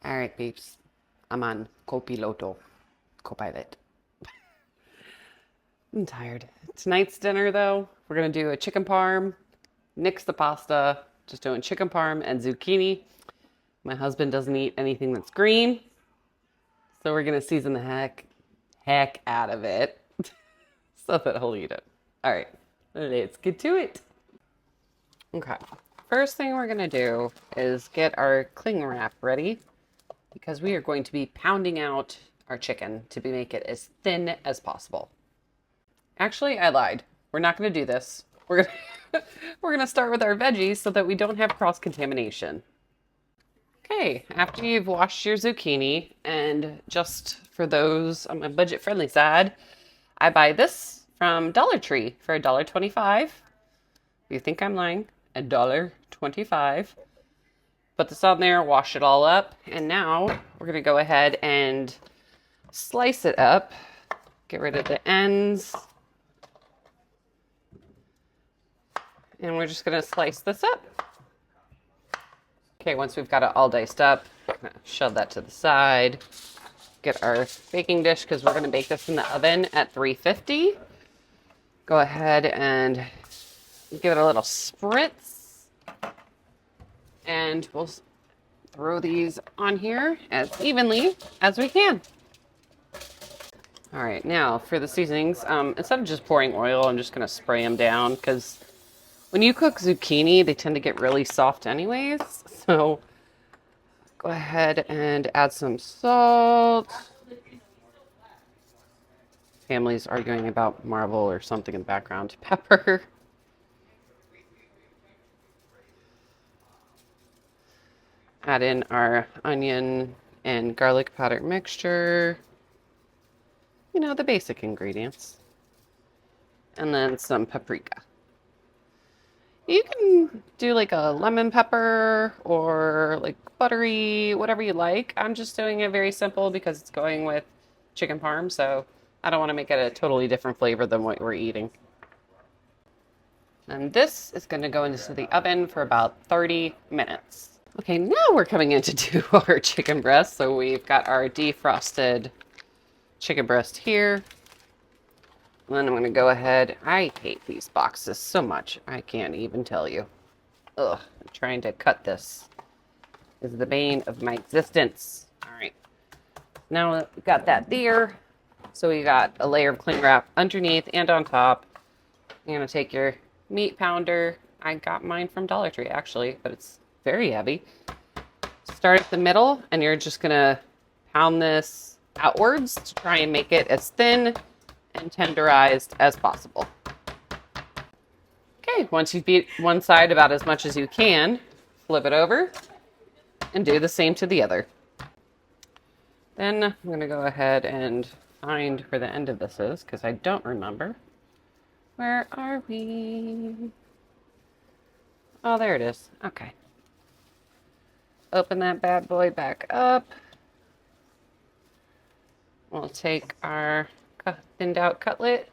All right, peeps. I'm on copiloto, copilot. I'm tired. Tonight's dinner, though, we're going to do a chicken parm, nix the pasta, just doing chicken parm and zucchini. My husband doesn't eat anything that's green, so we're going to season the heck out of it so that he'll eat it. All right, let's get to it. Okay, first thing we're going to do is get our cling wrap ready because we are going to be pounding out our chicken to make it as thin as possible. Actually, I lied. We're not going to do this. We're going to start with our veggies so that we don't have cross-contamination. Okay, after you've washed your zucchini, and just for those on my budget-friendly side, I buy this from Dollar Tree for $1.25. You think I'm lying? $1.25. Put this on there, wash it all up, and now we're going to go ahead and slice it up. Get rid of the ends. And we're just going to slice this up. Okay, once we've got it all diced up, shove that to the side. Get our baking dish because we're going to bake this in the oven at 350. Go ahead and give it a little spritz. And we'll throw these on here as evenly as we can. All right, now for the seasonings, instead of just pouring oil, I'm just going to spray them down because when you cook zucchini, they tend to get really soft anyways. So go ahead and add some salt. Family's arguing about Marvel or something in the background. Pepper. Add in our onion and garlic powder mixture. You know, the basic ingredients. And then some paprika. You can do like a lemon pepper or like buttery, whatever you like. I'm just doing it very simple because it's going with chicken parm, so I don't want to make it a totally different flavor than what we're eating. And this is going to go into the oven for about 30 minutes. Okay, now we're coming in to do our chicken breast. So we've got our defrosted chicken breast here. And then I'm going to go ahead. I hate these boxes so much. I can't even tell you. Ugh, I'm trying to cut this. This is the bane of my existence. All right. Now we've got that there. So we got a layer of cling wrap underneath and on top. You're going to take your meat pounder. I got mine from Dollar Tree, actually, but it's very heavy. Start at the middle, and you're just going to pound this outwards to try and make it as thin and tenderized as possible. Okay, once you've beat one side about as much as you can, flip it over and do the same to the other. Then I'm going to go ahead and find where the end of this is because I don't remember. Where are we? Oh, there it is. Okay. Open that bad boy back up. We'll take our thinned out cutlet,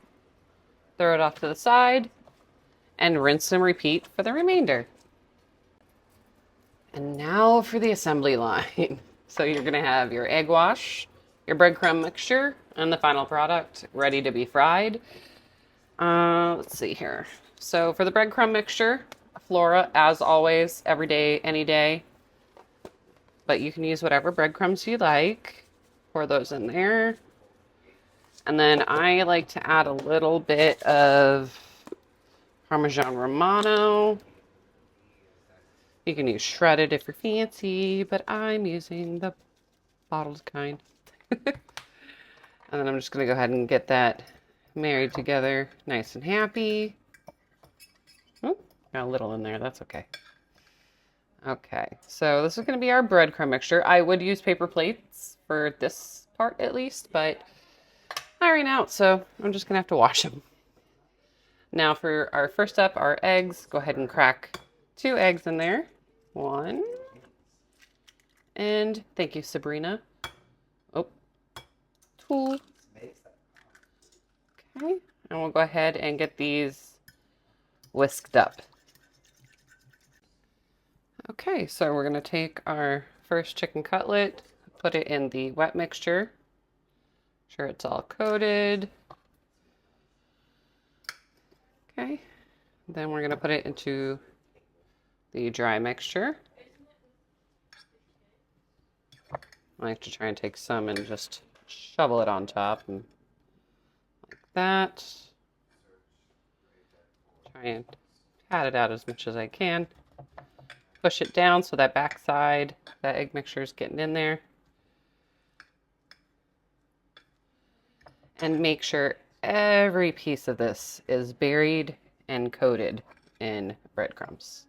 throw it off to the side, and rinse and repeat for the remainder. And now for the assembly line. So you're going to have your egg wash, your breadcrumb mixture, and the final product ready to be fried. Let's see here. So for the breadcrumb mixture, Flora, as always, every day, any day. But you can use whatever breadcrumbs you like. Pour those in there. And then I like to add a little bit of Parmesan Romano. You can use shredded if you're fancy, but I'm using the bottled kind. And then I'm just going to go ahead and get that married together nice and happy. Oh, got a little in there. That's okay. Okay, so this is going to be our breadcrumb mixture. I would use paper plates for this part at least, but I ran out, so I'm just going to have to wash them. Now for our first step, our eggs. Go ahead and crack 2 eggs in there. 1. And thank you, Sabrina. Oh, 2. Okay, and we'll go ahead and get these whisked up. Okay, so we're going to take our first chicken cutlet, put it in the wet mixture. Make sure it's all coated. Okay, then we're going to put it into the dry mixture. I like to try and take some and just shovel it on top and like that. Try and pat it out as much as I can. Push it down so that backside, that egg mixture is getting in there. And make sure every piece of this is buried and coated in breadcrumbs.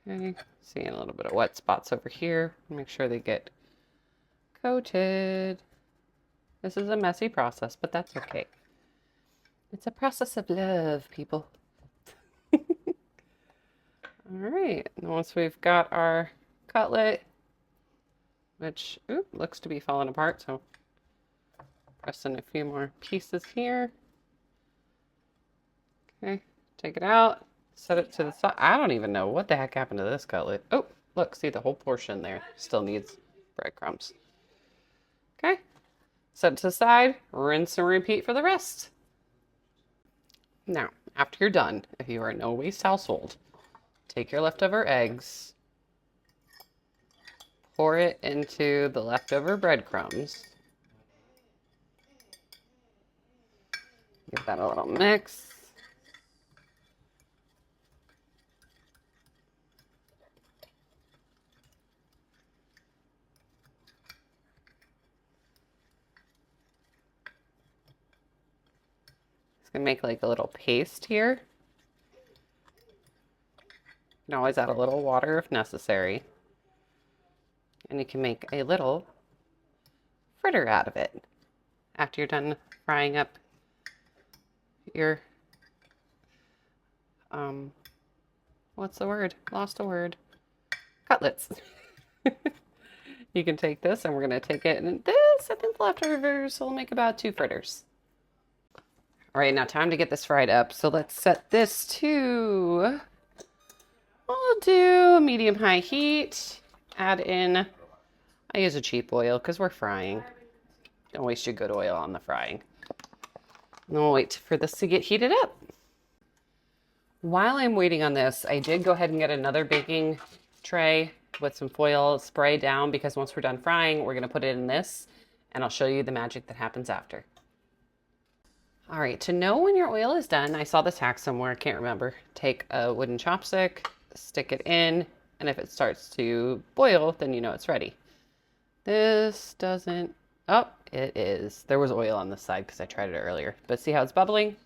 Okay, seeing a little bit of wet spots over here. Make sure they get coated. This is a messy process, but that's okay. It's a process of love, people. All right, and once we've got our cutlet, which looks to be falling apart, so press in a few more pieces here. Okay, take it out, set it to the side. I don't even know what the heck happened to this cutlet. Oh, look, see the whole portion there still needs breadcrumbs. Okay, set it to the side, rinse and repeat for the rest. Now, after you're done, if you are a no-waste household, take your leftover eggs, pour it into the leftover breadcrumbs. Give that a little mix. It's gonna make like a little paste here. You can always add a little water if necessary. And you can make a little fritter out of it after you're done frying up your, what's the word? Lost a word. Cutlets. You can take this and we're going to take it, and this, I think the leftovers will make about 2 fritters. All right, now time to get this fried up. So let's set this to, we'll do medium-high heat. Add in, I use a cheap oil because we're frying. Don't waste your good oil on the frying. And we'll wait for this to get heated up. While I'm waiting on this, I did go ahead and get another baking tray with some foil spray down, because once we're done frying, we're going to put it in this, and I'll show you the magic that happens after. All right, to know when your oil is done, I saw this hack somewhere, I can't remember. Take a wooden chopstick, stick it in, and if it starts to boil, then you know it's ready. This doesn't, oh, it is. There was oil on this side because I tried it earlier, but see how it's bubbling?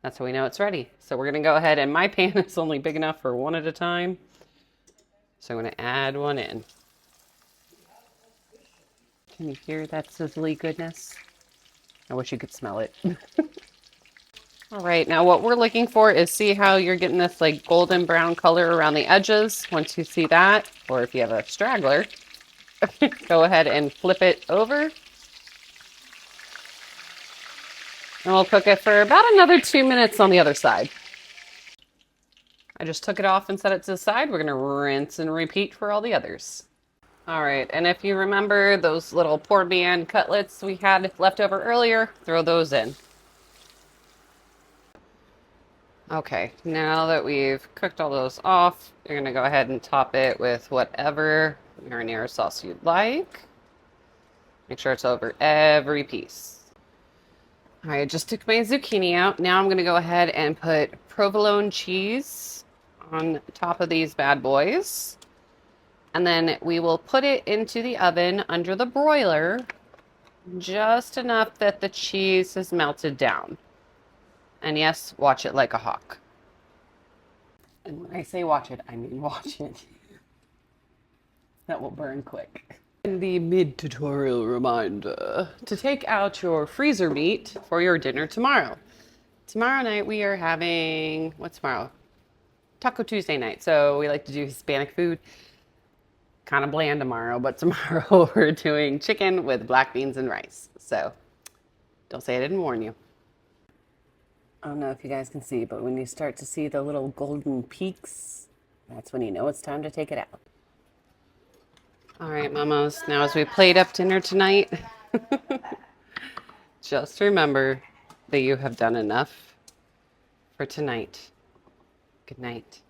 That's how we know it's ready. So we're gonna go ahead, and my pan is only big enough for one at a time. So I'm gonna add one in. Can you hear that sizzly goodness? I wish you could smell it. All right, now what we're looking for is, see how you're getting this like golden brown color around the edges? Once you see that, or if you have a straggler, go ahead and flip it over. And we'll cook it for about another 2 minutes on the other side. I just took it off and set it to the side. We're gonna rinse and repeat for all the others. All right, and if you remember those little Parm cutlets we had left over earlier, throw those in. Okay, now that we've cooked all those off, you're gonna go ahead and top it with whatever marinara sauce you'd like. Make sure it's over every piece. All right, I just took my zucchini out. Now I'm gonna go ahead and put provolone cheese on top of these bad boys. And then we will put it into the oven under the broiler, just enough that the cheese is melted down. And yes, watch it like a hawk. And when I say watch it, I mean watch it. That will burn quick. And the mid-tutorial reminder to take out your freezer meat for your dinner tomorrow. Tomorrow night we are having, what's tomorrow? Taco Tuesday night. So we like to do Hispanic food. Kind of bland tomorrow, but tomorrow we're doing chicken with black beans and rice. So don't say I didn't warn you. I don't know if you guys can see, but when you start to see the little golden peaks, that's when you know it's time to take it out. All right, mamas. Now, as we plate up dinner tonight, just remember that you have done enough for tonight. Good night.